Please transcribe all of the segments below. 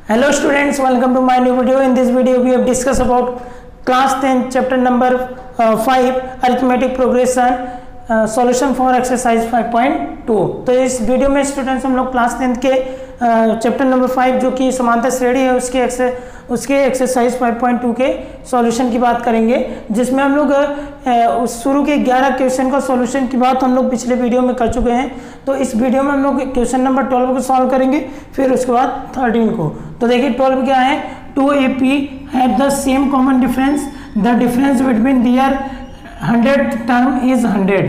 Hello students, welcome to my new video. In this video we have discussed about class 10 chapter number 5 arithmetic progression solution for exercise 5.2। तो इस video में students हम लोग class 10 के chapter number 5 जो कि समांतर श्रेणी है उसके एक्सरसाइज 5.2 के सॉल्यूशन की बात करेंगे, जिसमें हम लोग शुरू के 11 क्वेश्चन का सॉल्यूशन की बात हम लोग पिछले वीडियो में कर चुके हैं। तो इस वीडियो में हम लोग क्वेश्चन नंबर 12 को सॉल्व करेंगे, फिर उसके बाद 13 को। तो देखिए 12 क्या है, 2AP have the same common difference, the difference between their 100 term is 100।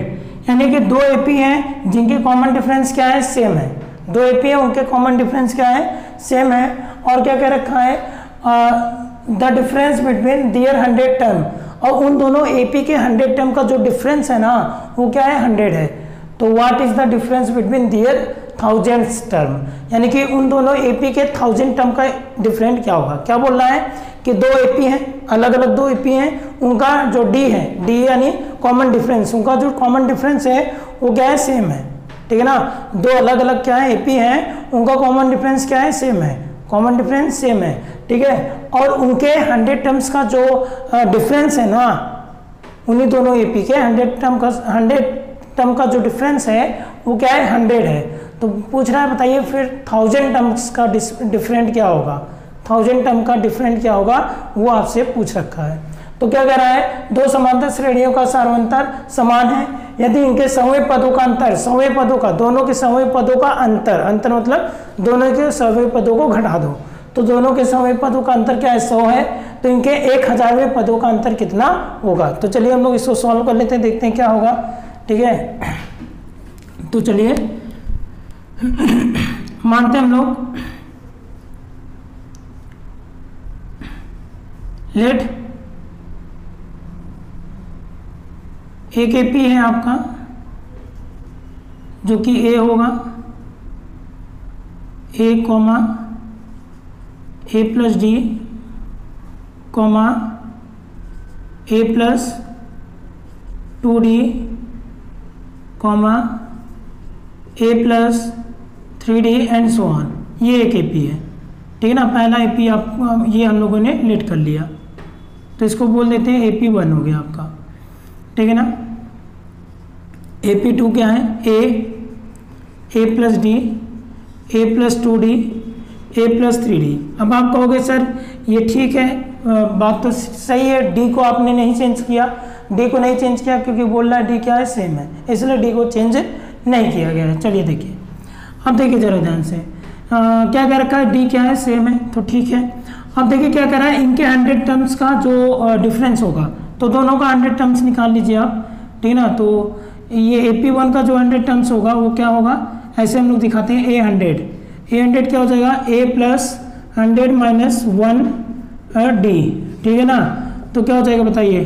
यानी कि 2 AP हैं जिनके कॉमन डिफरेंस क्या है, सेम है। 2 AP है उनके कॉमन डिफरेंस क्या है, सेम है। और क्या कह रखा है, the difference between their 100 term, और उन दोनों AP के 100 टर्म का जो डिफरेंस है ना वो क्या है, 100 है। तो what is the difference between their 1000 term, यानी कि उन दोनों AP के 1000 टर्म का डिफरेंट क्या होगा। क्या बोल रहा है कि 2 AP हैं, अलग अलग 2 AP हैं, उनका जो D है, D यानी कॉमन डिफरेंस, उनका जो कॉमन डिफरेंस है वो क्या है, सेम है। ठीक है ना, 2 अलग अलग क्या है AP हैं, उनका कॉमन डिफरेंस क्या है, सेम है, कॉमन डिफरेंस सेम है। ठीक है, और उनके 100 टर्म्स का जो डिफरेंस है ना, उन्हीं दोनों AP के 100 टर्म का जो डिफरेंस है वो क्या है, 100 है। तो पूछ रहा है बताइए फिर 1000 टर्म्स का डिफरेंट क्या होगा, 1000 टर्म का डिफरेंट क्या होगा, वो आपसे पूछ रखा है। तो क्या कह रहा है, 2 समांतर श्रेणियों का सार्वंतर समान है यदि इनके समूह पदों का अंतर, समूह पदों का, दोनों के समूह पदों का अंतर मतलब दोनों के समूह पदों को घटा दो। तो दोनों के समूह पदों का अंतर क्या है, 100 है। तो इनके 1000वें पदों का अंतर कितना होगा। तो चलिए हम लोग इसको सॉल्व कर लेते हैं, देखते हैं क्या होगा। ठीक है, तो चलिए मानते हैं हम लोग, लेट एक AP है आपका जो कि A होगा, A comma A plus D comma A plus 2D comma A plus 3D and so on. ये एक AP है। ठीक है ना, पहला AP आप ये हम लोगों ने लेट कर लिया, तो इसको बोल देते हैं AP1 हो गया आपका। ठीक है ना, AP2 क्या है, A plus D, A plus 2D, A plus 3D। अब आप कहोगे सर ये ठीक है, बात तो सही है, D को आपने नहीं चेंज किया, D को नहीं चेंज किया क्योंकि बोल रहा है D क्या है, सेम है, इसलिए D को चेंज नहीं किया गया है। चलिए देखिए, अब देखिए जरा ध्यान से, क्या कह रखा है, D क्या है, सेम है, तो ठीक है। अब देखिए क्या कर रहा है, इनके 100 टर्म्स का जो डिफरेंस होगा, तो दोनों का 100 टर्म्स निकाल लीजिए आप। ठीक है ना, तो ये AP1 का जो 100 टर्म्स होगा वो क्या होगा, ऐसे हम लोग दिखाते हैं, A100 क्या हो जाएगा, A प्लस 100 माइनस 1D। ठीक है ना, तो क्या हो जाएगा बताइए,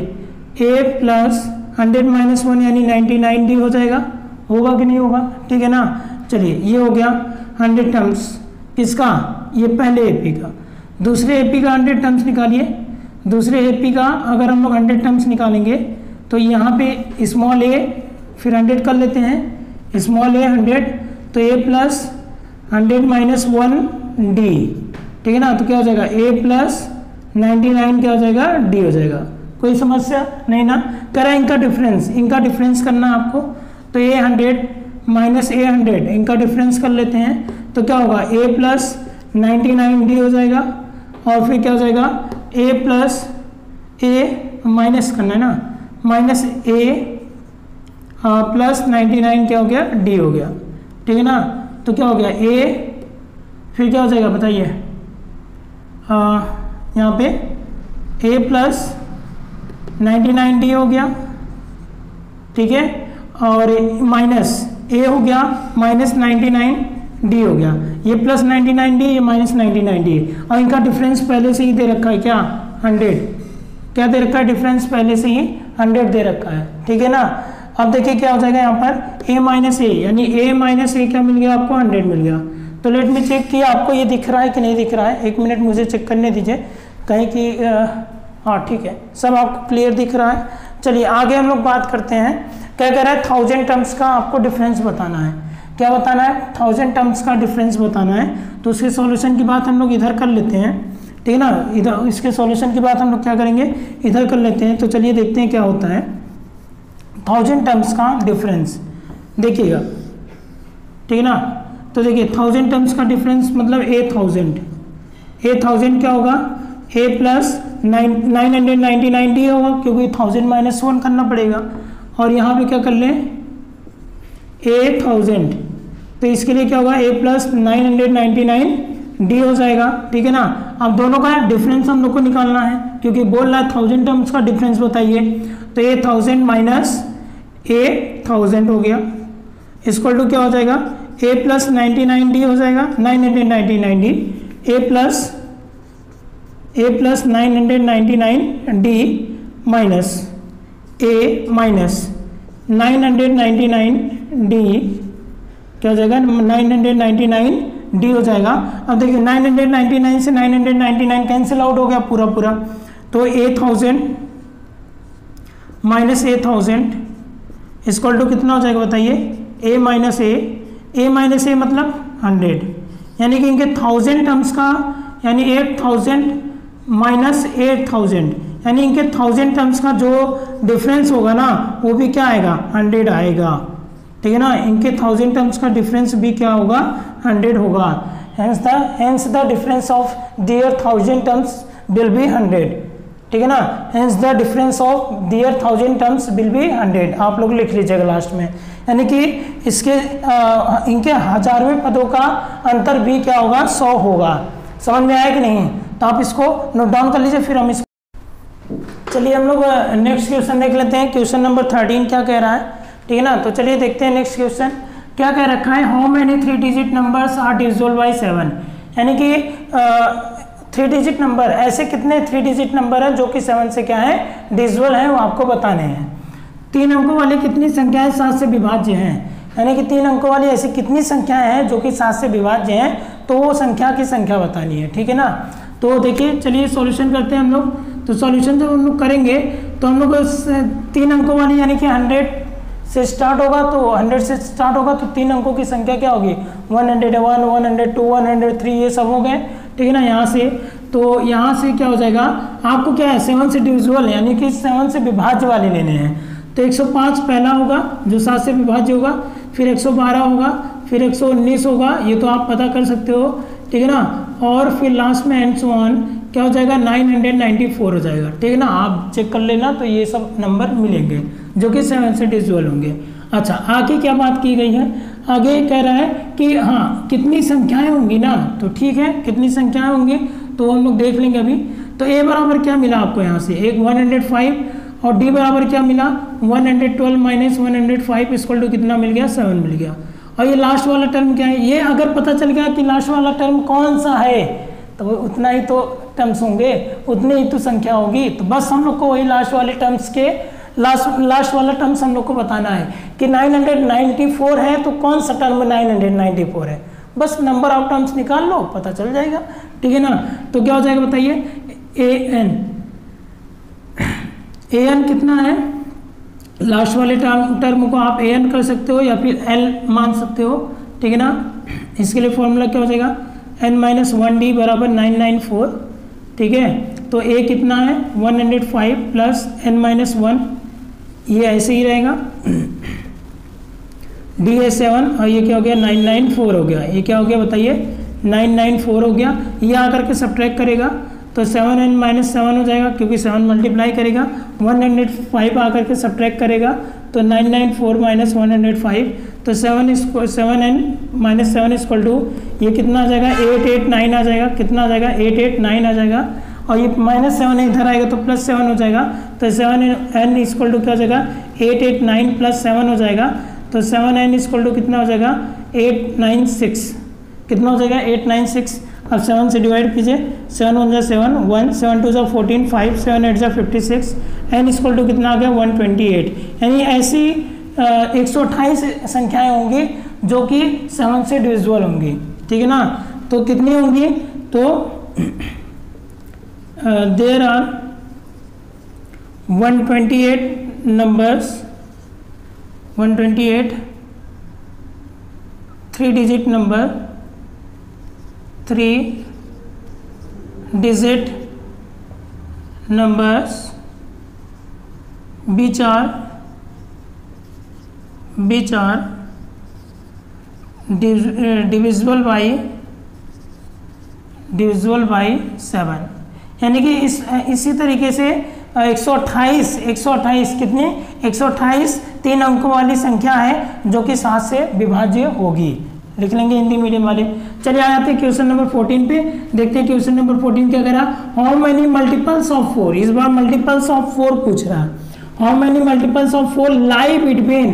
A प्लस 100 माइनस 1 यानी 99D हो जाएगा, होगा कि नहीं होगा। ठीक है ना, चलिए ये हो गया 100 टर्म्स किसका, ये पहले AP का। दूसरे AP का 100 टर्म्स निकालिए। दूसरे AP का अगर हम लोग 100 टर्म्स निकालेंगे तो यहाँ पे स्मॉल a फिर 100 कर लेते हैं, स्मॉल a 100, तो A प्लस 100 माइनस 1D। ठीक है ना, तो क्या हो जाएगा, A प्लस 99 क्या हो जाएगा, D हो जाएगा। कोई समस्या नहीं ना, करा इनका डिफरेंस करना आपको, तो A100 माइनस A100 इनका डिफरेंस कर लेते हैं, तो क्या होगा, A प्लस 99D हो जाएगा, और फिर क्या हो जाएगा, A प्लस A माइनस करना है ना, माइनस A प्लस 99 क्या हो गया, D हो गया। ठीक है ना, तो क्या हो गया, A फिर क्या हो जाएगा बताइए, यहाँ पे A प्लस 99D हो गया। ठीक है, और माइनस A हो गया माइनस 99D हो गया, ये प्लस 99D, ये माइनस 99D, और इनका डिफरेंस पहले से ही दे रखा है क्या, 100। क्या दे रखा है, डिफरेंस पहले से ही 100 दे रखा है। ठीक है ना, अब देखिए क्या हो जाएगा यहाँ पर, A माइनस A यानी A माइनस A क्या मिल गया आपको, 100 मिल गया। तो लेट में चेक किया आपको ये दिख रहा है कि नहीं दिख रहा है, 1 मिनट मुझे चेक करने दीजिए कहीं कि हाँ ठीक है, सब आपको क्लियर दिख रहा है। चलिए आगे हम लोग बात करते हैं, क्या कह रहा है, 1000 टर्म्स का आपको डिफरेंस बताना है। क्या बताना है, 1000 टर्म्स का डिफरेंस बताना है। तो उसके सॉल्यूशन की बात हम लोग इधर कर लेते हैं, ठीक है ना। इधर इसके सॉल्यूशन की बात हम लोग क्या करेंगे, इधर कर लेते हैं। तो चलिए देखते हैं क्या होता है 1000 टर्म्स का डिफरेंस, देखिएगा, ठीक है ना। तो देखिए 1000 टर्म्स का डिफरेंस मतलब 8000 क्या होगा, a प्लस 999d होगा, क्योंकि 1000 माइनस 1 करना पड़ेगा। और यहाँ पे क्या कर लें 8000, तो इसके लिए क्या होगा a प्लस 999d हो जाएगा, ठीक है ना। अब दोनों का डिफरेंस हम लोग को निकालना है, क्योंकि बोल रहा है 1000 टर्म्स का डिफरेंस बताइए। तो 8000 माइनस 8000 हो गया, इक्वल टू क्या हो जाएगा, a प्लस 99d हो जाएगा, 999d, a plus 999d minus a minus 999d क्या हो जाएगा, 999d हो जाएगा। अब देखिए 999 से 999 कैंसिल आउट हो गया पूरा पूरा, तो 8000 माइनस 8000 इक्वल टू कितना हो जाएगा बताइए, a माइनस a मतलब 100, यानी कि इनके 1000 टर्म्स का, यानी 8000 माइनस 8000, यानी इनके 1000 टर्म्स का जो डिफरेंस होगा ना वो भी क्या आएगा, 100 आएगा, ठीक है ना। इनके 1000 टर्म्स का डिफरेंस भी क्या होगा, 100 होगा। Hence the difference of their 1000 terms will be 100, ठीक है ना। Hence the difference of their 1000 terms will be 100, आप लोग लिख लीजिएगा लास्ट में। यानी कि इसके इनके हजारवें पदों का अंतर भी क्या होगा, 100 होगा। समझ में आया कि नहीं, तो आप इसको नोट डाउन कर लीजिए, फिर हम इसको चलिए हम लोग नेक्स्ट क्वेश्चन देख लेते हैं। क्वेश्चन नंबर 13 क्या कह रहा है, ठीक है ना। तो चलिए देखते हैं नेक्स्ट क्वेश्चन क्या कह रखा है, how many 3 digit numbers are divisible by 7, यानी कि 3 डिजिट नंबर, ऐसे कितने 3 डिजिट नंबर हैं जो कि 7 से क्या है, डिविजिबल हैं, वो आपको बताने हैं। 3 अंकों वाली कितनी संख्याएं 7 से विभाज्य हैं, यानी कि 3 अंकों वाली ऐसी कितनी संख्याएं हैं जो कि 7 से विभाज्य हैं, तो वो संख्या की संख्या बतानी है, ठीक है ना। तो देखिए चलिए सॉल्यूशन करते हैं हम लोग। तो सॉल्यूशन जब हम लोग करेंगे तो हम लोग 3 अंकों वाली, यानी कि 100 से स्टार्ट होगा, तो 100 से स्टार्ट होगा तो 3 अंकों की संख्या क्या होगी, 101, 102, 103, ये सब हो गए, ठीक है ना। यहाँ से तो यहाँ से क्या हो जाएगा, आपको क्या है 7 से डिविजिबल, यानी कि 7 से विभाज्य वाले लेने हैं। तो 105 पहला होगा जो 7 से विभाज्य होगा, फिर 112 होगा, फिर 119 होगा, ये तो आप पता कर सकते हो, ठीक है ना। और फिर लास्ट में एंड सो ऑन क्या हो जाएगा, 994 हो जाएगा, ठीक है ना। आप चेक कर लेना, तो ये सब नंबर मिलेंगे जो कि 7 से डिविजिबल होंगे। अच्छा, आगे क्या बात की गई है, आगे कह रहा है कि हाँ कितनी संख्याएं होंगी ना, तो ठीक है कितनी संख्याएं होंगी तो हम लोग देख लेंगे अभी। तो a बराबर क्या मिला आपको यहाँ से, एक 105, और d बराबर क्या मिला, 112 माइनस 105 इक्वल टू कितना मिल गया, 7 मिल गया। और ये लास्ट वाला टर्म क्या है, ये अगर पता चल गया कि लास्ट वाला टर्म कौन सा है, तो उतना ही तो टर्म्स होंगे, उतनी ही तो संख्या होगी। तो बस हम लोग को वही लास्ट वाले टर्म्स के लास्ट वाला टर्म्स हम लोग को बताना है कि 994 है, तो कौन सा टर्म 994 है, बस नंबर ऑफ टर्म्स निकाल लो, पता चल जाएगा, ठीक है ना। तो क्या हो जाएगा बताइए, an कितना है, लास्ट वाले टर्म को आप an कर सकते हो या फिर l मान सकते हो, ठीक है ना। इसके लिए फॉर्मूला क्या हो जाएगा, n-1d बराबर 994, ठीक है। तो a कितना है 105 प्लस n-1, ये ऐसे ही रहेगा, d है 7 और ये क्या हो गया 994 हो गया, ये क्या हो गया बताइए 994 हो गया। ये आकर के सब्ट्रैक्ट करेगा तो 7n-7 हो जाएगा, क्योंकि 7 मल्टीप्लाई करेगा, 105 आकर के सब्ट्रैक्ट करेगा तो 994 माइनस 105, तो 7n-7 इक्वल टू ये कितना आ जाएगा 889 आ जाएगा, कितना आ जाएगा 889 आ जाएगा, और ये -7 इधर आएगा तो +7 हो जाएगा, तो 7n इक्वल टू क्या हो जाएगा 889 + 7 हो जाएगा, तो 7n इक्वल टू कितना हो जाएगा 896, कितना हो जाएगा 896। अब 7 से डिवाइड कीजिए, 7 1 जा 7, 1 7 2 जा 14, 5 7 8 जा 56, n इक्वल टू कितना आ गया 128। यानी ऐसी 128 संख्याएं होंगी जो कि 7 से डिविजिबल होंगी, ठीक है ना। तो कितनी होंगी, तो there are 128 numbers, 128 3 digit number, 3 digit numbers which are divisible by 7, यानी कि इसी तरीके से 128 कितनी 128 3 अंकों वाली संख्या है जो कि 7 से विभाज्य होगी। लिख लेंगे हिंदी मीडियम वाले। चलिए आ जाते हैं क्वेश्चन नंबर 14 पे। देखते हैं क्वेश्चन नंबर 14 क्या कह रहा, हाउ मेनी मल्टीपल्स ऑफ 4, इस बार मल्टीपल्स ऑफ 4 पूछ रहा है। How many multiples of 4 lie between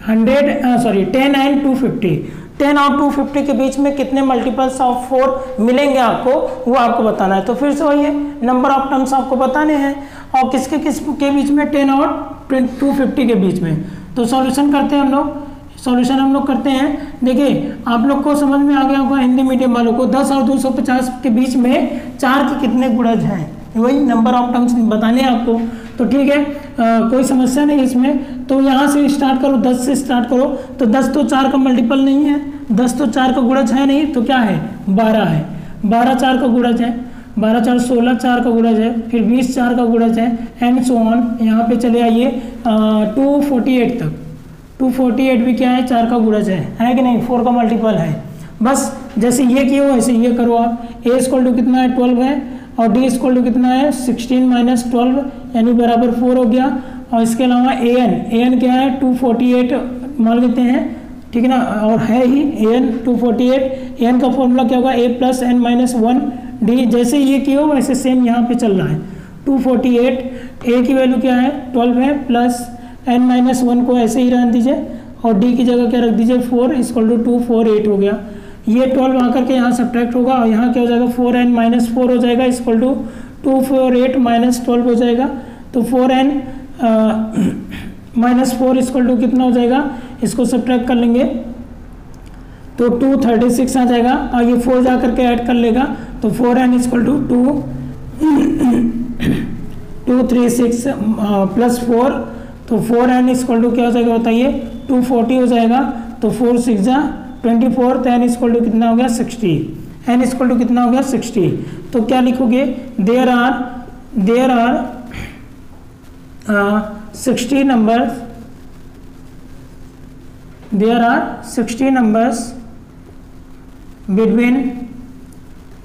10 and 250, 10 और 250 के बीच में कितने मल्टीपल्स ऑफ 4 मिलेंगे आपको, वो आपको बताना है। तो फिर से वही है, नंबर ऑफ टर्म्स आपको बताने हैं और किसके बीच में, 10 और 250 के बीच में। तो सॉल्यूशन करते हैं हम लोग करते हैं। देखिए आप लोग को समझ में आ गया होगा, हिंदी मीडियम वालों को 10 और 250 के बीच में 4 के कितने गुणज हैं, वही नंबर ऑफ टर्म्स बताने हैं आपको। तो ठीक है, कोई समस्या नहीं इसमें। तो यहाँ से स्टार्ट करो, 10 से स्टार्ट करो। तो 10 तो 4 का मल्टीपल नहीं है, 10 तो 4 का गुणज है नहीं, तो क्या है 12 है, 12 4 का गुणज है, 12 4 16 4 का गुणज है, फिर 20 4 का गुणज है, एंड सो ऑन। यहाँ पे चले आइए 248 तक, 248 भी क्या है 4 का गुणज है कि नहीं, 4 का मल्टीपल है। बस जैसे ये किए हो ऐसे ये करो आप। a इक्वल टू कितना है 12 है, और d इक्वल टू कितना है 16 माइनस 12 यानी बराबर 4 हो गया। और इसके अलावा an क्या है 248 मान लेते हैं, ठीक है ना, और है ही an 248। an का फॉर्मूला क्या होगा a plus n minus 1 d। जैसे ये किए हो वैसे सेम यहाँ पे चल रहा है। 248 a की वैल्यू क्या है 12 है, प्लस n माइनस 1 को ऐसे ही रहने दीजिए और d की जगह क्या रख दीजिए 4 इक्वल टू 248 हो गया। ये 12 आकर के यहाँ सब्ट्रैक्ट होगा और यहाँ क्या हो जाएगा 4n माइनस 4 हो जाएगा इक्वल टू 248 माइनस 12 हो जाएगा। तो 4n माइनस 4 इक्वल टू कितना हो जाएगा, इसको सब्ट्रैक्ट कर लेंगे तो 236 आ जाएगा, और ये 4 जा करके ऐड कर लेगा तो 4n इक्वल टू 236 प्लस 4, तो 4n इक्वल टू क्या हो जाएगा बताइए 240 हो जाएगा। तो 4 6 जा 24, तो n इक्वल टू कितना हो गया 60, n इक्वल टू कितना हो गया 60। तो क्या लिखोगे, there are 60 numbers, there are 60 numbers between,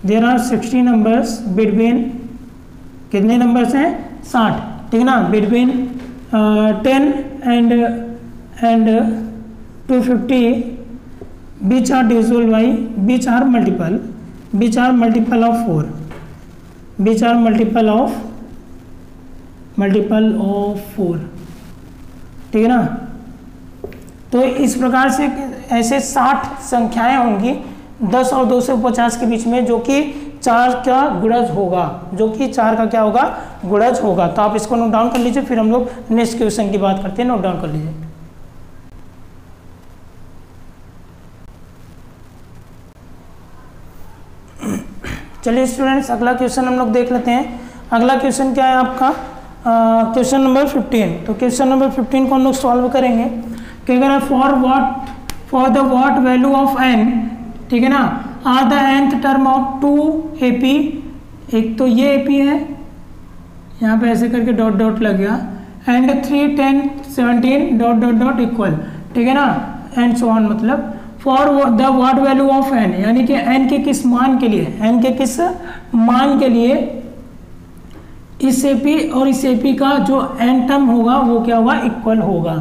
there are 60 numbers between, कितने नंबर्स हैं 60, ठीक है ना, between 10 and 250 which are divisible by, which are multiple of 4, which are multiple of 4, ठीक है ना। तो इस प्रकार से ऐसे 60 संख्याएं होंगी 10 और 250 के बीच में जो कि 4 का गुणज होगा, जो कि 4 का क्या होगा गुणज होगा। तो आप इसको नोट डाउन कर लीजिए, फिर हम लोग नेक्स्ट क्वेश्चन की बात करते हैं। नोट डाउन कर लीजिए। चलिए स्टूडेंट्स अगला क्वेश्चन हम लोग देख लेते हैं। अगला क्वेश्चन क्या है आपका, क्वेश्चन नंबर 15। तो क्वेश्चन नंबर 15 को हम लोग सॉल्व करेंगे। क्या कह रहा है, for the what value of n, ठीक है ना, are the nth term of 2 AP, एक तो ये AP है, यहाँ पे ऐसे करके डॉट डॉट लग गया, and 3 10 17 dot dot dot equal, ठीक है ना, एंड सो ऑन। मतलब for the what value of n, यानी कि n के किस मान के लिए, n के किस मान के लिए इस AP और इस AP का जो n टर्म होगा वो क्या होगा इक्वल होगा,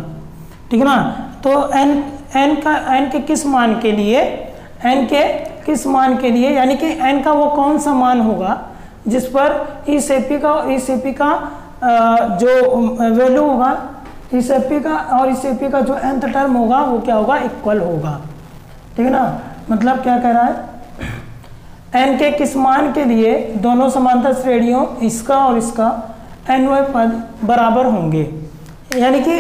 ठीक है ना। तो n के किस मान के लिए, n के किस मान के लिए, यानी कि n का वो कौन सा मान होगा जिस पर इस AP का जो वैल्यू होगा, इस AP का और इस AP का जो nth टर्म होगा वो क्या होगा इक्वल होगा, ठीक है ना। मतलब क्या कह रहा है, n के किस मान के लिए दोनों समांतर श्रेणियों इसका और इसका nवें पद बराबर होंगे, यानी कि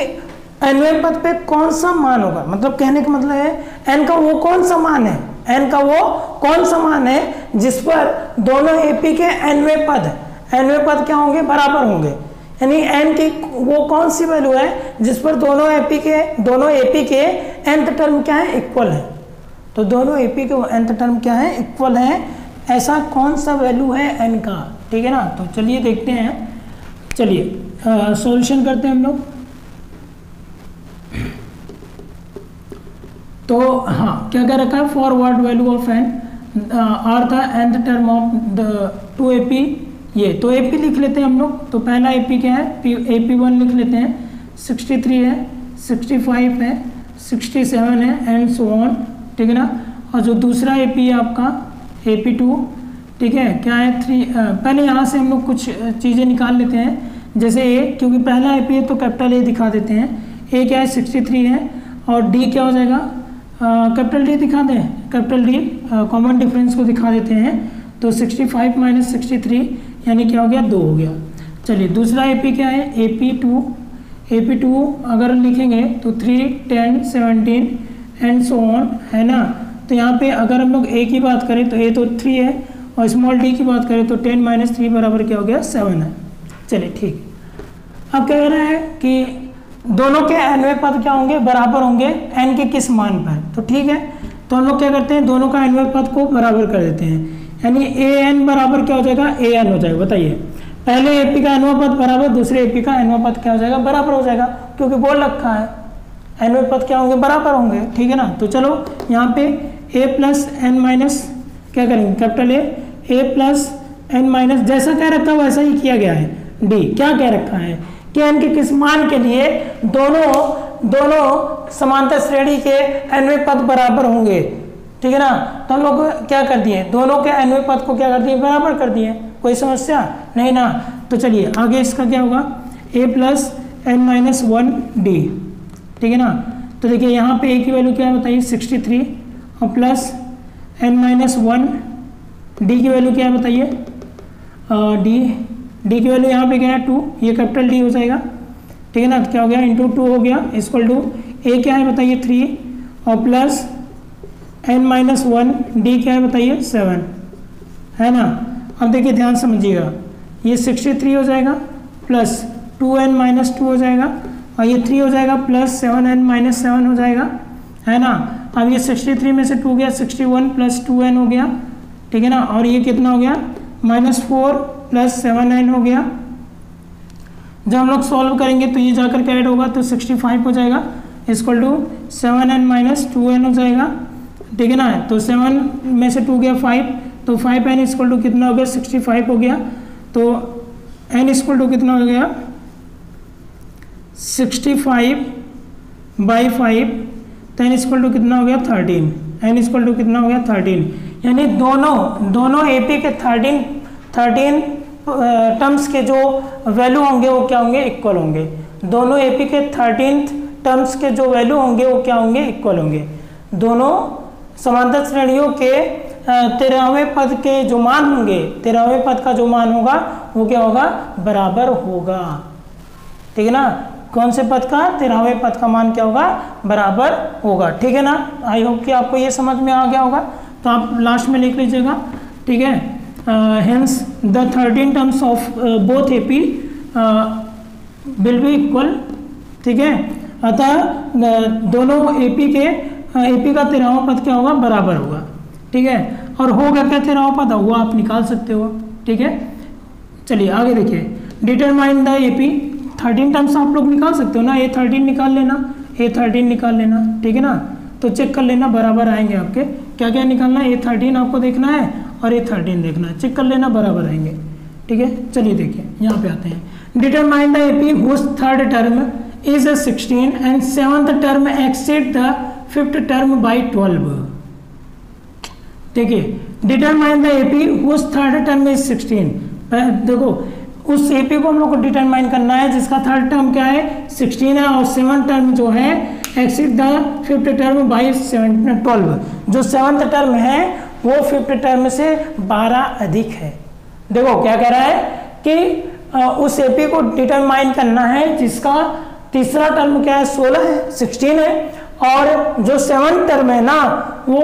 nवें पद पे कौन सा मान होगा, मतलब कहने का मतलब है n का वो कौन सा मान है, n का वो कौन सा मान है जिस पर दोनों AP के nवें पद क्या होंगे बराबर होंगे, यानी n की वो कौन सी वैल्यू है जिस पर दोनों AP के nth टर्म क्या है इक्वल है, तो दोनों एपी के nth टर्म क्या है, इक्वल है। ऐसा कौन सा वैल्यू है n का, ठीक है ना। तो चलिए देखते हैं, चलिए सॉल्यूशन करते हैं हम लोग। तो हाँ, क्या क्या रखा है, for what value of n are the nth term of the 2ap, ये तो AP लिख लेते हैं हम लोग। तो पहला AP क्या है, AP1 लिख लेते हैं, 63 है, 65 है, 67 है एंड सो ऑन, ठीक है ना। और जो दूसरा AP है आपका AP2, ठीक है, क्या है 3। पहले यहाँ से हम लोग कुछ चीज़ें निकाल लेते हैं, जैसे A, क्योंकि पहला AP है तो कैपिटल A दिखा देते हैं। A क्या है 63 है, और D क्या हो जाएगा, कैपिटल D दिखा दें, कैपिटल D कॉमन डिफरेंस को दिखा देते हैं। तो 65 माइनस 63 यानी क्या हो गया, 2 हो गया। चलिए दूसरा AP क्या है, AP2 अगर लिखेंगे तो 3, 10, 17 एंड सो ऑन, है ना। तो यहाँ पे अगर हम लोग A की बात करें तो A तो 3 है, और स्मॉल d की बात करें तो 10 माइनस 3 बराबर क्या हो गया, 7 है। चलिए ठीक, अब क्या कह रहा है कि दोनों के nवें पद क्या होंगे, बराबर होंगे n के किस मान पर। तो ठीक है, तो हम लोग क्या करते हैं, दोनों का nवें पद को बराबर कर देते हैं, यानी an बराबर क्या हो जाएगा, an हो जाएगा। बताइए, पहले AP का nवां पद बराबर दूसरे AP का nवां पद क्या हो जाएगा, बराबर हो जाएगा, क्योंकि बोल रखा है nवें पद क्या होंगे, बराबर होंगे, ठीक है ना। तो चलो यहाँ पे a प्लस n माइनस क्या करेंगे, capital A plus n minus, जैसा क्या रखा है वैसा ही किया गया है। D क्या कह रखा है कि n के किस मान के लिए दोनों समांतर श्रेणी के nवें पद बराबर होंगे, ठीक है ना। तो हम लोग क्या कर दिए, दोनों के nवें पद को क्या कर दिए, बराबर कर दिए, कोई समस्या नहीं ना। तो चलिए आगे इसका क्या होगा, a plus n minus 1 d, ठीक है ना। तो देखिए यहाँ पे a की वैल्यू क्या है बताइए, 63, और प्लस n माइनस 1 d की वैल्यू क्या है बताइए, d की वैल्यू यहाँ पे क्या है 2, ये कैपिटल D हो जाएगा, ठीक है ना। तो क्या हो गया, इंटू 2 हो गया, इक्वल टू a क्या है बताइए 3, और प्लस n माइनस 1 d क्या है बताइए 7, है ना। अब देखिए ध्यान समझिएगा, ये 63 हो जाएगा प्लस 2n माइनस 2 हो जाएगा, और ये 3 हो जाएगा प्लस 7n माइनस 7 हो जाएगा, है ना। अब ये 63 में से 2 गया, 61 प्लस 2n हो गया, ठीक है ना। और ये कितना हो गया, -4 प्लस 7n हो गया। जब हम लोग सॉल्व करेंगे तो ये जाकर के ऐड होगा तो 65 हो जाएगा, equal to 7n minus 2n हो जाएगा, ठीक है ना। तो 7 में से 2 गया 5, तो 5n इक्वल टू कितना हो गया, 65 हो गया। तो n इक्वल टू कितना हो गया, 65 बाई 5, तो n इक्वल टू कितना हो गया 13, n इक्वल टू कितना हो गया 13, यानी दोनों AP के 13 टर्म्स के जो वैल्यू होंगे वो क्या होंगे, इक्वल होंगे। दोनों AP के 13 टर्म्स के जो वैल्यू होंगे वो क्या होंगे, इक्वल होंगे। दोनों समांतर श्रेणियों के 13वें पद के जो मान होंगे, 13वें पद का जो मान होगा वो क्या होगा, बराबर होगा, ठीक है ना। कौन से पद का, 13वें पद का मान क्या होगा, बराबर होगा, ठीक है ना। आई होप कि आपको ये समझ में आ गया होगा। तो आप लास्ट में लिख लीजिएगा, ठीक है। Hence the 13 terms of both AP will be equal, ठीक है। अतः दोनों AP का 13वां पद क्या होगा, बराबर होगा, ठीक है। और होगा क्या 13वां पद, हुआ आप निकाल सकते हो, ठीक है। चलिए आगे देखिए, डिटरमाइन द AP 13 टर्म्स आप लोग निकाल सकते हो ना, A13 निकाल लेना, A13 निकाल लेना, ठीक है ना। तो चेक कर लेना, बराबर आएंगे आपके, क्या क्या निकालना है, A13 आपको देखना है और A13 देखना है, चेक कर लेना, बराबर आएंगे, ठीक है। चलिए देखिए यहाँ पे आते हैं, determine the AP whose third term is 16 and 7th term exceed the 5th term by 12। देखिए, determine the AP whose third term is 16, देखो उस AP को हम लोग को डिटरमाइन करना है जिसका थर्ड टर्म क्या है 16 है, और 7th टर्म जो है exceed the 5th term by 12। जो 7th टर्म है वो 5th टर्म से 12 अधिक है। देखो क्या कह रहा है कि उस AP को डिटरमाइन करना है जिसका तीसरा टर्म क्या है 16 है, 16 है, और जो 7th टर्म है ना वो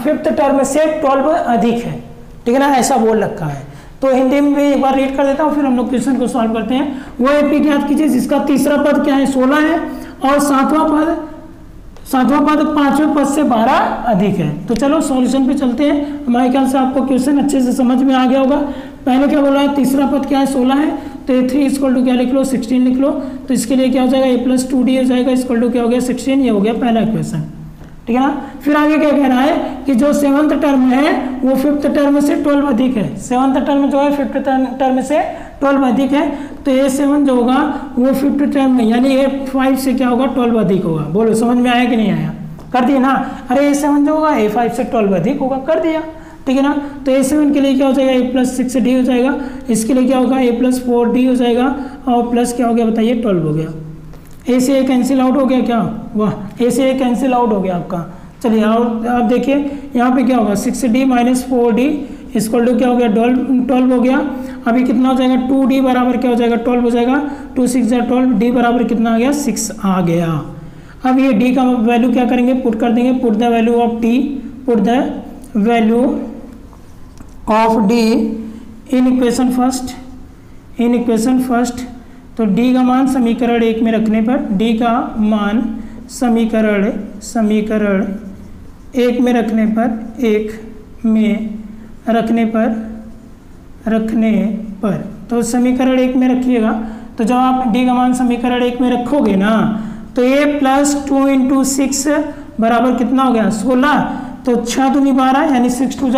5th टर्म से 12 अधिक है, ठीक है ना, ऐसा बोल रखा है। तो हिंदी में भी एक बार रीड कर देता हूँ, फिर हम लोग क्वेश्चन को सॉल्व करते हैं। वो AP याद कीजिए जिसका तीसरा पद क्या है 16 है, और 7वां पद सातवां पद 5वें पद से 12 अधिक है। तो चलो सॉल्यूशन पे चलते हैं। हमारे ख्याल से आपको क्वेश्चन अच्छे से समझ में आ गया होगा। पहले क्या बोला है, तीसरा पद क्या है 16 है, तो ये 3 इक्वल टू क्या लिख लो 16 लिख लो। तो इसके लिए क्या हो जाएगा a प्लस 2d हो जाएगा इक्वल टू क्या हो गया 16। ये हो गया पहला इक्वेशन, ठीक है ना। फिर आगे क्या कह रहा है कि जो 7th टर्म है वो 5th टर्म से 12 अधिक है। 7th टर्म जो है 5th टर्म से 12 अधिक है। तो a7 जो होगा वो 5th टर्म में यानी a5 से क्या होगा 12 अधिक होगा। बोलो समझ में आया कि नहीं आया? कर दिया ना। अरे a7 जो होगा a5 से 12 अधिक होगा, कर दिया, ठीक है ना। तो a7 के लिए क्या हो जाएगा a प्लस 6d हो जाएगा। इसके लिए क्या होगा a प्लस 4d हो जाएगा और प्लस क्या हो गया बताइए 12 हो गया। ए से ए कैंसिल आउट हो गया क्या? वाह, ए से ए कैंसिल आउट हो गया आपका। चलिए और आप देखिए यहाँ पे क्या होगा 6d minus 4d equal to क्या हो गया 12 हो गया। अभी कितना हो जाएगा 2d बराबर क्या हो जाएगा 12 हो जाएगा। 2 6 12 d बराबर कितना आ गया 6 आ गया। अब ये d का वैल्यू क्या करेंगे पुट कर देंगे। Put the value of d, put the value of d in equation first. तो d का मान समीकरण 1 में रखने पर, d का मान समीकरण 1 में रखने पर तो समीकरण 1 में रखिएगा। तो जब आप d का मान समीकरण 1 में रखोगे ना तो a प्लस 2 इंटू 6 बराबर कितना हो गया 16। तो 6 दूनी 12 यानी 6 2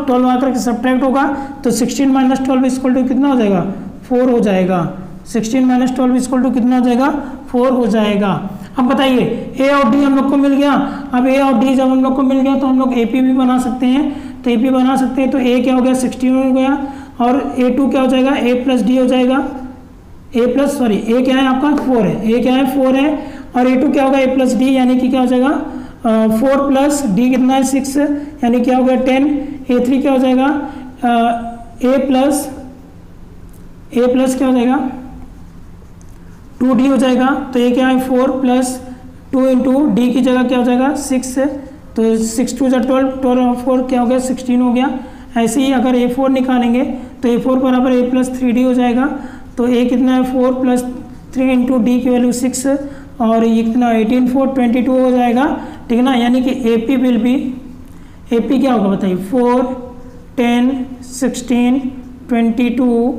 12 आकर के सब्ट्रैक्ट होगा तो 16 माइनस 12 इक्वल टू कितना हो जाएगा 4 हो जाएगा। 16 माइनस 12 इक्वल टू कितना हो जाएगा 4 हो जाएगा। अब बताइए a और d हम लोग को मिल गया। अब a और d जब हम लोग को मिल गया तो हम लोग AP भी बना सकते हैं। तो AP बना सकते हैं तो a क्या हो गया 16 हो गया और a2 क्या हो जाएगा a प्लस d हो जाएगा। a क्या है आपका 4 है, a क्या है 4 है और a2 क्या होगा a प्लस d यानी कि क्या हो जाएगा 4 प्लस d कितना है 6 यानी क्या हो गया 10। a3 क्या हो जाएगा a प्लस क्या हो जाएगा 2d हो जाएगा। तो ये क्या है 4 प्लस 2 इंटू डी की जगह क्या हो जाएगा 6। तो 6 2 12 4 क्या हो गया 16 हो गया। ऐसे ही अगर a4 निकालेंगे तो a4 बराबर a प्लस 3d हो जाएगा। तो a कितना है 4 प्लस 3 इंटू डी की वैल्यू 6 और ये कितना 18 4 22 हो जाएगा, ठीक है ना। यानी कि AP विल बी AP क्या होगा बताइए 4 10 16 22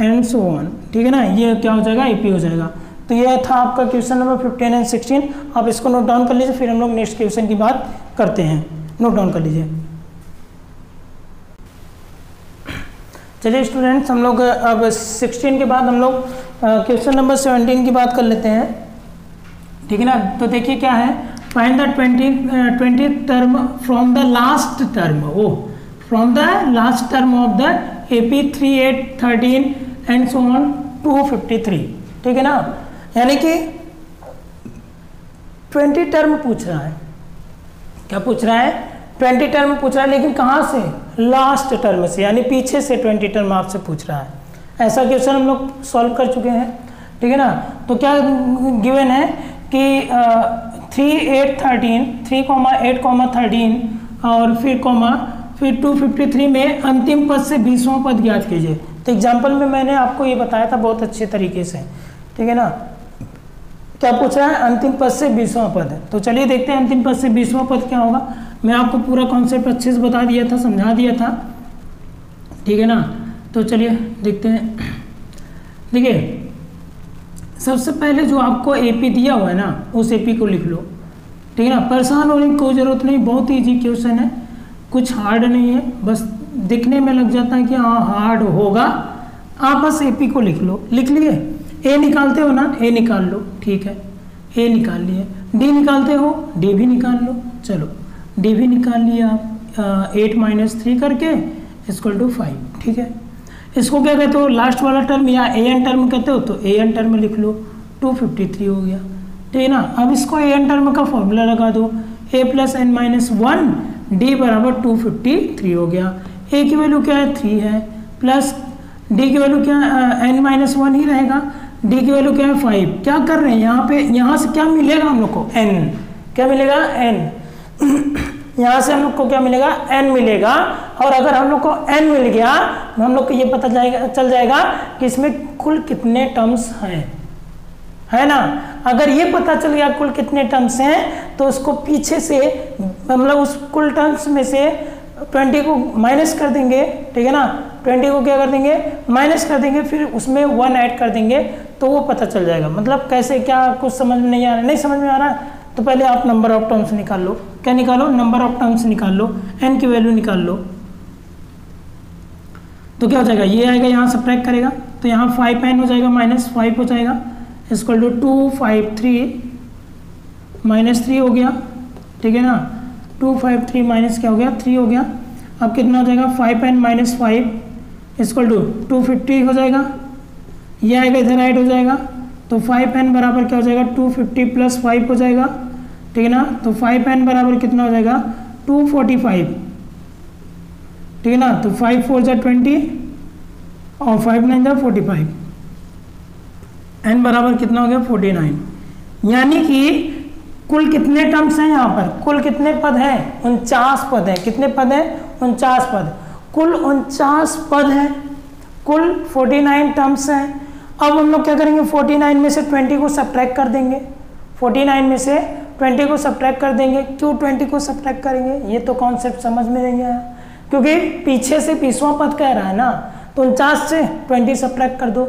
एंड सो ऑन, ठीक है ना। ये क्या हो जाएगा AP हो जाएगा। तो ये था आपका क्वेश्चन नंबर 15 एंड 16। आप इसको नोट डाउन कर लीजिए, फिर हम लोग नेक्स्ट क्वेश्चन की बात करते हैं। नोट डाउन कर लीजिए। चलिए स्टूडेंट्स, हम लोग अब 16 के बाद हम लोग क्वेश्चन नंबर 17 की बात कर लेते हैं, ठीक है ना। तो देखिए क्या है, find the 20th term from the last term, from the last term of the AP 3 8 13 and so on 253, ठीक है ना। यानी कि 20 टर्म पूछ रहा है। क्या पूछ रहा है 20 टर्म पूछ रहा है, लेकिन कहाँ से लास्ट टर्म से, यानी पीछे से 20 टर्म आपसे पूछ रहा है। ऐसा क्वेश्चन हम लोग सॉल्व कर चुके हैं, ठीक है ना। तो क्या गिवन है कि 3 8 13 3 8 13 और फिर 253 में अंतिम पद से 20वां पद ज्ञात कीजिए। तो एग्जाम्पल में मैंने आपको ये बताया था बहुत अच्छे तरीके से, ठीक है ना। क्या पूछ रहा है अंतिम पद से 20वां पद है। तो चलिए देखते हैं अंतिम पद से 20वां पद क्या होगा। मैं आपको पूरा कॉन्सेप्ट अच्छे से बता दिया था, समझा दिया था, ठीक है ना। तो चलिए देखते हैं। देखिए सबसे पहले जो आपको AP दिया हुआ है ना उस AP को लिख लो, ठीक है ना। परेशान होने की कोई ज़रूरत नहीं, बहुत ईजी क्वेश्चन है, कुछ हार्ड नहीं है। बस दिखने में लग जाता है कि हाँ हार्ड होगा, आप बस AP को लिख लो। लिख लिए, A निकालते हो ना A निकाल लो, ठीक है A निकाल लिए। D निकालते हो D भी निकाल लो, चलो D भी निकाल लिए आप 8 माइनस 3 करके इक्वल टू 5, ठीक है। इसको क्या कहते हो लास्ट वाला टर्म या AN टर्म कहते हो, तो AN टर्म लिख लो 253 हो गया, ठीक है ना। अब इसको AN टर्म का फॉर्मूला लगा दो, A plus n minus 1 D बराबर 253 हो गया। A की वैल्यू क्या है 3 है, प्लस D की वैल्यू क्या है n माइनस 1 ही रहेगा, D की वैल्यू क्या है 5। क्या कर रहे हैं यहाँ पे, यहाँ से क्या मिलेगा हम लोग को n, क्या मिलेगा n यहाँ से हम लोग को क्या मिलेगा n मिलेगा। और अगर हम लोग को n मिल गया तो हम लोग को ये पता चल जाएगा कि इसमें कुल कितने टर्म्स हैं, है ना। अगर ये पता चल गया कुल कितने टर्म्स हैं तो उसको पीछे से मतलब उस कुल टर्म्स में से 20 को माइनस कर देंगे, ठीक है ना, 20 को क्या कर देंगे माइनस कर देंगे, फिर उसमें 1 ऐड कर देंगे तो वो पता चल जाएगा। मतलब कैसे क्या कुछ समझ में नहीं आ रहा, नहीं समझ में आ रहा है तो पहले आप नंबर ऑफ टर्म्स निकाल लो। क्या निकालो, नंबर ऑफ टर्म्स निकाल लो, n की वैल्यू निकाल लो। तो क्या हो जाएगा, ये आएगा यहाँ सब्ट्रैक्ट करेगा तो यहाँ 5n हो जाएगा माइनस 5 हो जाएगा, इक्वल टू 2 5 3 माइनस 3 हो गया, ठीक है ना। 2 5 3 माइनस क्या हो गया 3 हो गया। अब कितना हो जाएगा 5n माइनस 5 इक्वल टू 250 हो जाएगा, ये आएगा इधर ऐड हो जाएगा तो 5n बराबर क्या हो जाएगा 250 प्लस 5 हो जाएगा, ठीक है ना। तो 5n बराबर कितना हो जाएगा 245, ठीक है ना। तो 5 4 जा 20 और 5 9 जा 45, n बराबर कितना हो गया 49। यानी कि कुल कितने टर्म्स हैं यहाँ पर, कुल कितने पद हैं 49 पद हैं। कितने पद हैं 49 पद, कुल 49 पद हैं, कुल 49 टर्म्स हैं। अब हम लोग क्या करेंगे 49 में से 20 को सब्ट्रैक्ट कर देंगे, 49 में से 20 को सब्ट्रैक्ट कर देंगे। क्यों 20 को सब्ट्रैक्ट करेंगे, ये तो कॉन्सेप्ट समझ में नहीं आया, क्योंकि पीछे से 20वां पद कह रहा है ना, तो 49 से 20 सब्ट्रैक्ट कर दो,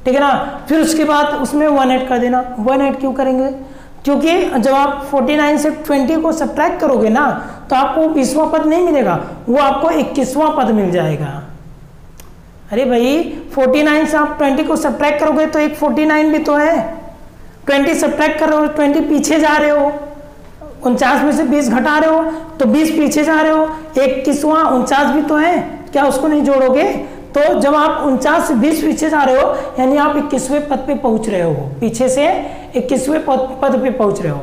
ठीक है ना। फिर उसके बाद उसमें 1 ऐड कर देना। 1 ऐड क्यों करेंगे, क्योंकि जब आप 49 से 20 को सब्ट्रैक्ट करोगे ना तो आपको 20वां पद नहीं मिलेगा, वो आपको 21वां पद मिल जाएगा। अरे भाई 49 से आप 20 को सब्ट्रैक्ट करोगे तो एक 49 भी तो है, 20 सब्ट्रैक्ट कर रहे हो 20 पीछे जा रहे हो, 49 में से 20 घटा रहे हो तो 20 पीछे जा रहे हो, 21वां 49 भी तो है, क्या उसको नहीं जोड़ोगे। तो जब आप 49 से 20 पीछे जा रहे हो यानी आप 21वें पद पे पहुंच रहे हो, पीछे से 21वें पद पे पहुंच रहे हो।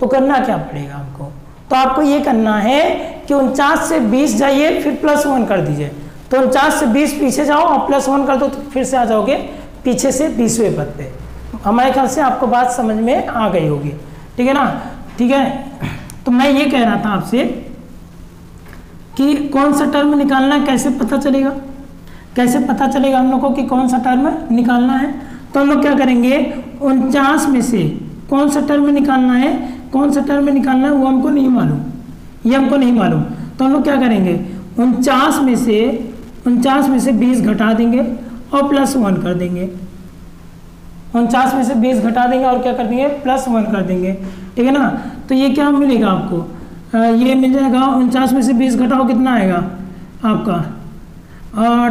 तो करना क्या पड़ेगा आपको, तो आपको ये करना है कि 49 से 20 जाइए फिर +1 कर दीजिए। तो 49 से 20 पीछे जाओ और +1 कर दो तो फिर से आ जाओगे पीछे से 20वें पद पे। हमारे ख्याल से आपको बात समझ में आ गई होगी, ठीक है ना। ठीक है, तो मैं ये कह रहा था आपसे कि कौन सा टर्म निकालना है, कैसे पता चलेगा, कैसे पता चलेगा हम लोग को कि कौन सा टर्म निकालना है। तो हम लोग क्या करेंगे 49 में से कौन सा टर्म निकालना है, कौन सा टर्म निकालना है वो हमको नहीं मालूम, ये हमको नहीं मालूम। तो हम लोग क्या करेंगे 49 में से 20 घटा देंगे और +1 कर देंगे। 49 में से 20 घटा देंगे और क्या कर देंगे +1 कर देंगे, ठीक है ना। तो ये क्या मिलेगा आपको, ये मिल जाएगा 49 में से 20 घटाओ कितना आएगा आपका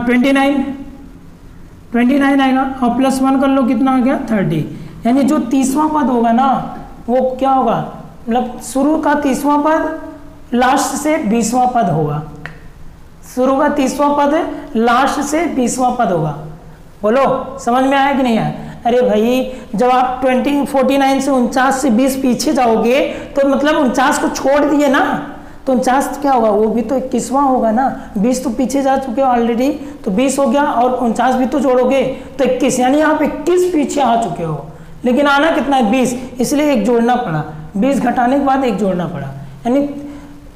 29 आएगा और +1 कर लो कितना आ गया 30। यानी जो 30वां पद होगा ना वो क्या होगा, मतलब शुरू का 30वां पद लास्ट से 20वां पद होगा, शुरू का 30वां पद लास्ट से 20वां पद होगा। बोलो समझ में आया कि नहीं आया। अरे भाई जब आप 49 से 49 से 20 पीछे जाओगे तो मतलब 49 को छोड़ दिए ना तो 49 क्या होगा, वो भी तो 21वां होगा ना, 20 तो पीछे जा चुके हो ऑलरेडी, तो 20 हो गया और 49 भी तो जोड़ोगे तो 21, यानी आप 21 पीछे आ चुके हो। लेकिन आना कितना है 20, इसलिए एक जोड़ना पड़ा, 20 घटाने के बाद एक जोड़ना पड़ा, यानी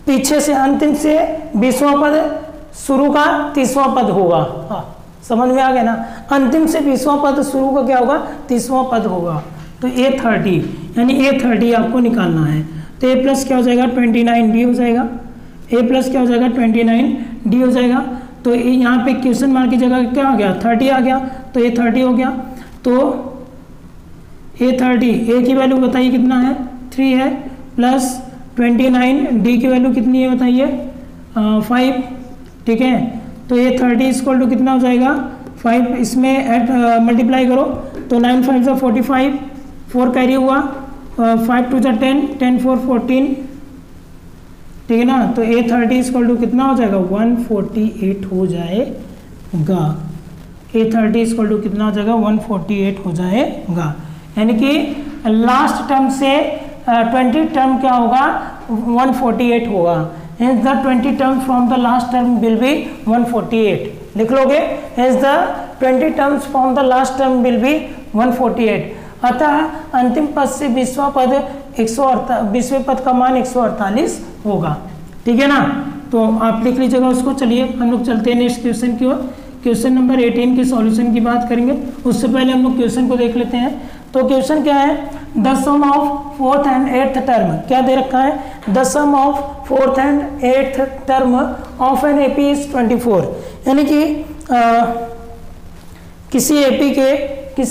पीछे से अंतिम से 20वां पद शुरू का 30वां पद होगा। हाँ समझ में आ गया ना, अंतिम से 20वां पद शुरू का क्या होगा 30वां पद होगा। तो A30 यानी A30 आपको निकालना है। तो A प्लस क्या हो जाएगा 29D हो जाएगा, A प्लस क्या हो जाएगा 29D हो जाएगा। तो यहाँ पे क्वेश्चन मार्क की जगह क्या आ गया 30 आ गया, तो A30 हो गया। तो A30 A की वैल्यू बताइए कितना है 3 है, प्लस 29D की वैल्यू कितनी है बताइए 5, ठीक है। तो A30 इक्वल टू कितना हो जाएगा 5, इसमें ऐड मल्टीप्लाई करो तो 9 5 जा 45, 4 कैरी हुआ, 5 2 जा 10, 10 4 14, ठीक है ना। तो A30 इक्वल टू कितना हो जाएगा 148 हो जाएगा, A30 इक्वल टू कितना हो जाएगा 148 हो जाएगा। यानी कि लास्ट टर्म से 20 टर्म क्या होगा 148 होगा। Hence the 20 terms from the last term will be 148, लिख लोगे। Hence the 20 terms from the last term will be 148। अतः अंतिम पद से 20वां पद 20वें पद का मान 148 होगा, ठीक है ना। तो आप लिख लीजिएगा उसको। चलिए हम लोग चलते हैं नेक्स्ट क्वेश्चन की ओर। क्वेश्चन नंबर 18 के सॉल्यूशन की बात करेंगे। उससे पहले हम लोग क्वेश्चन को देख लेते हैं। तो क्वेश्चन क्या है, the sum of fourth and eighth term, क्या दे रखा है, the sum of fourth and eighth term of an AP is 24, यानी कि किसी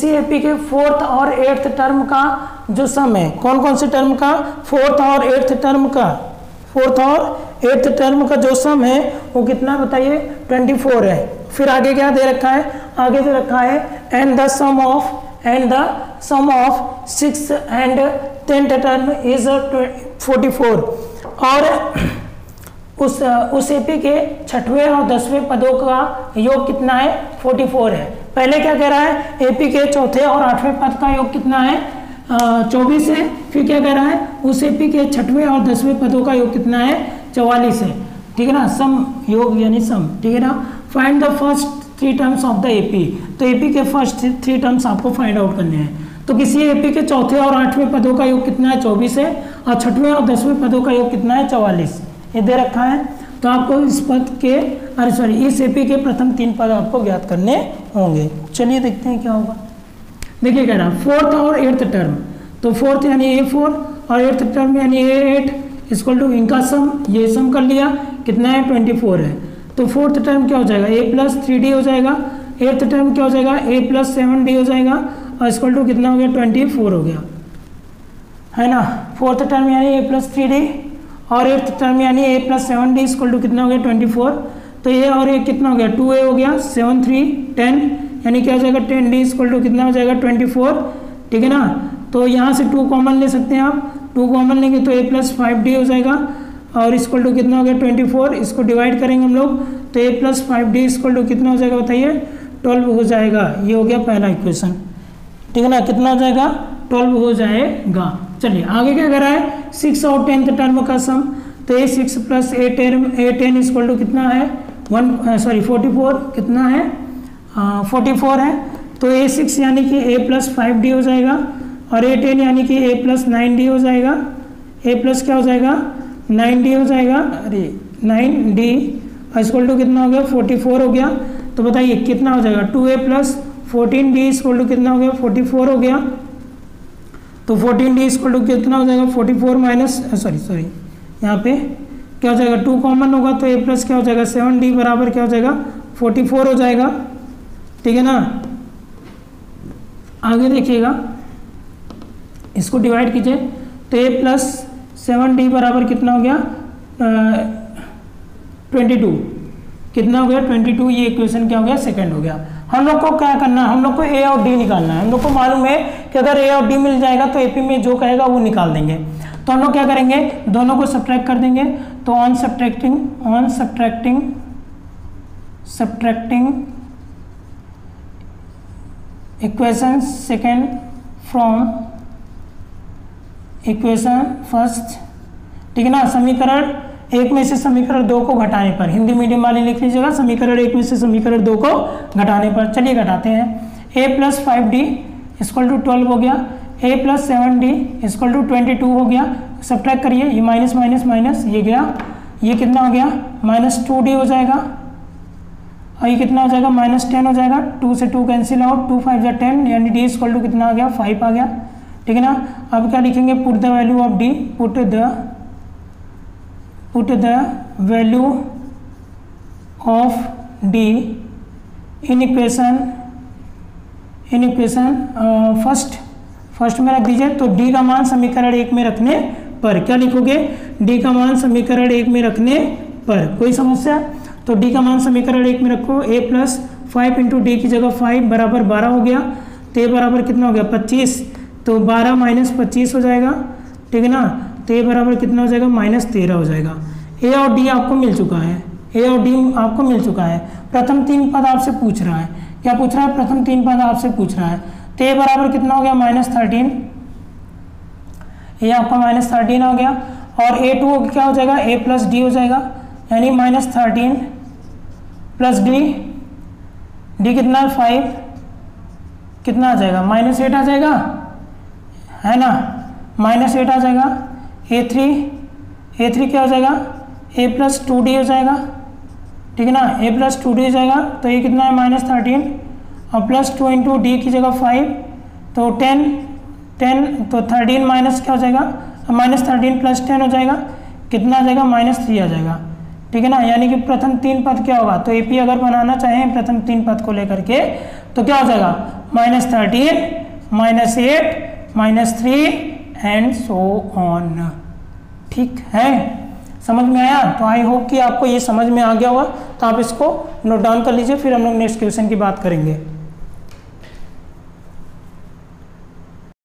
एपी के फोर्थ और एट्थ टर्म का जो सम है, कौन कौन से टर्म का, फोर्थ और एट्थ टर्म का जो सम है वो कितना बताइए, 24 है। फिर आगे क्या दे रखा है, आगे दे रखा है and the sum of 6 and 10th term is 44, और उस एपी के छठवें और 10वें पदों का योग कितना है, 44 है। पहले क्या कह रहा है, एपी के चौथे और 8वें पद का योग कितना है, 24 है। फिर क्या कह रहा है, उस एपी के छठवें और 10वें पदों का योग कितना है, 44 है, ठीक है ना, सम योग यानी सम, ठीक है ना। Find the first 3 terms of the AP, तो एपी के फर्स्ट 3 टर्म्स आपको फाइंड आउट करने हैं। तो किसी एपी के चौथे और 8वें पदों का योग कितना है, 24 है, और छठवें और 10वें पदों का योग कितना है, 44, ये दे रखा है। तो आपको इस पद के इस एपी के प्रथम 3 पद आपको ज्ञात करने होंगे। चलिए देखते हैं क्या होगा। देखिए कह रहा फोर्थ और एट्थ टर्म, तो फोर्थ यानी A4 और एट्थ टर्म यानी A8 इक्वल टू इनका सम, ये सम कर लिया, कितना है, 24 है। तो फोर्थ टर्म क्या हो जाएगा, A+3D हो जाएगा, एट्थ टर्म क्या हो जाएगा, A+7D हो जाएगा, और इक्वल टू कितना हो गया, 24 हो गया, है ना। फोर्थ टर्म यानी A+3D और एट्थ टर्म यानी A+7D इक्वल टू कितना हो गया, 24। तो ये और ये कितना हो गया, 2A हो गया, 7 3 10, यानी क्या हो जाएगा, 10D इक्वल टू कितना हो जाएगा, 24, ठीक है ना। तो यहाँ से 2 कॉमन ले सकते हैं आप, 2 कॉमन लेंगे तो A+5D हो जाएगा, और इक्वल टू कितना हो गया, 24। इसको डिवाइड करेंगे हम लोग तो A+5D इक्वल टू कितना हो जाएगा बताइए, 12 हो जाएगा। ये हो गया पहला इक्वेशन, ठीक है ना, कितना हो जाएगा, 12 हो जाएगा। चलिए आगे क्या कर रहा है, 6 और 10th टर्म का सम, तो A6 + A10 इक्वल टू कितना है, 44, कितना है, 44 है। तो A6 यानी कि A+5D हो जाएगा, और A10 यानी कि A+9D हो जाएगा, A+ क्या हो जाएगा, 9D हो जाएगा, अरे 9D इक्वल टू कितना हो गया, 44 हो गया। तो बताइए कितना हो जाएगा, 2A + 14D इक्वल टू कितना हो गया, 44 हो गया। तो 14D इक्वल टू कितना हो जाएगा, 44 माइनस यहाँ पे क्या हो जाएगा, 2 कॉमन होगा तो A+ क्या हो जाएगा, 7D बराबर क्या हो जाएगा, 44 हो जाएगा, ठीक है ना। आगे देखिएगा, इसको डिवाइड कीजिए तो A+7D बराबर कितना हो गया, 22, कितना हो गया, 22। ये इक्वेशन क्या हो गया, सेकंड हो गया। हम लोग को क्या करना है, हम लोग को A और D निकालना है। हम लोग को मालूम है कि अगर A और D मिल जाएगा तो एपी में जो कहेगा वो निकाल देंगे। तो हम लोग क्या करेंगे, दोनों को सब्ट्रैक्ट कर देंगे। तो on subtracting equation second from equation first, ठीक है ना। समीकरण 1 में से समीकरण 2 को घटाने पर, हिंदी मीडियम वाले लिख लीजिएगा, समीकरण 1 में से समीकरण 2 को घटाने पर। चलिए घटाते हैं। A+5D इक्वल टू 12 हो गया, A+7D इक्वल टू 22 हो गया। सब्ट्रैक्ट करिए, ये माइनस माइनस माइनस, ये गया, ये कितना हो गया, -2D हो जाएगा, और ये कितना हो जाएगा, -10 हो जाएगा। 2 से 2 कैंसिल आउट, 2 5 10, यानी D इक्वल टू कितना आ गया, 5 आ गया, ठीक है ना। अब क्या लिखेंगे, put the value of D, put the value of D in equation first में रख दीजिए। तो D का मान समीकरण 1 में रखने पर क्या लिखोगे, D का मान समीकरण 1 में रखने पर, कोई समस्या। तो D का मान समीकरण 1 में रखो, A+5 × D की जगह 5 बराबर 12 हो गया। तो A बराबर कितना हो गया, 25। तो 12 - 25 हो जाएगा, ठीक है ना। तो A बराबर कितना हो जाएगा, -13 हो जाएगा। A और D आपको मिल चुका है, A और D आपको मिल चुका है। प्रथम 3 पद आपसे पूछ रहा है, क्या पूछ रहा है, प्रथम 3 पद आपसे पूछ रहा है। तो A बराबर कितना हो गया, -13, ये आपका -13 हो गया। और A2 क्या हो जाएगा, A+D हो जाएगा, यानी -13 + D कितना है, 5, कितना आ जाएगा, -8 आ जाएगा, है ना, -8 आ जाएगा। A3 क्या हो जाएगा, A+2D हो जाएगा, ठीक है ना, A+2D हो जाएगा। तो ये कितना है, -13 और +2 × D की जगह 5, तो 10 10, तो 13 माइनस क्या हो जाएगा, -13 प्लस 10 हो जाएगा, कितना आ जाएगा, -3 आ जाएगा, ठीक है ना। यानी कि प्रथम 3 पद क्या होगा, तो एपी अगर बनाना चाहें प्रथम 3 पद को लेकर के तो क्या हो जाएगा, -13, -8, -3 एंड सो ऑन। ठीक है, समझ में आया। तो आई होप कि आपको ये समझ में आ गया होगा, तो आप इसको नोट डाउन कर लीजिए, फिर हम लोग नेक्स्ट क्वेश्चन की बात करेंगे।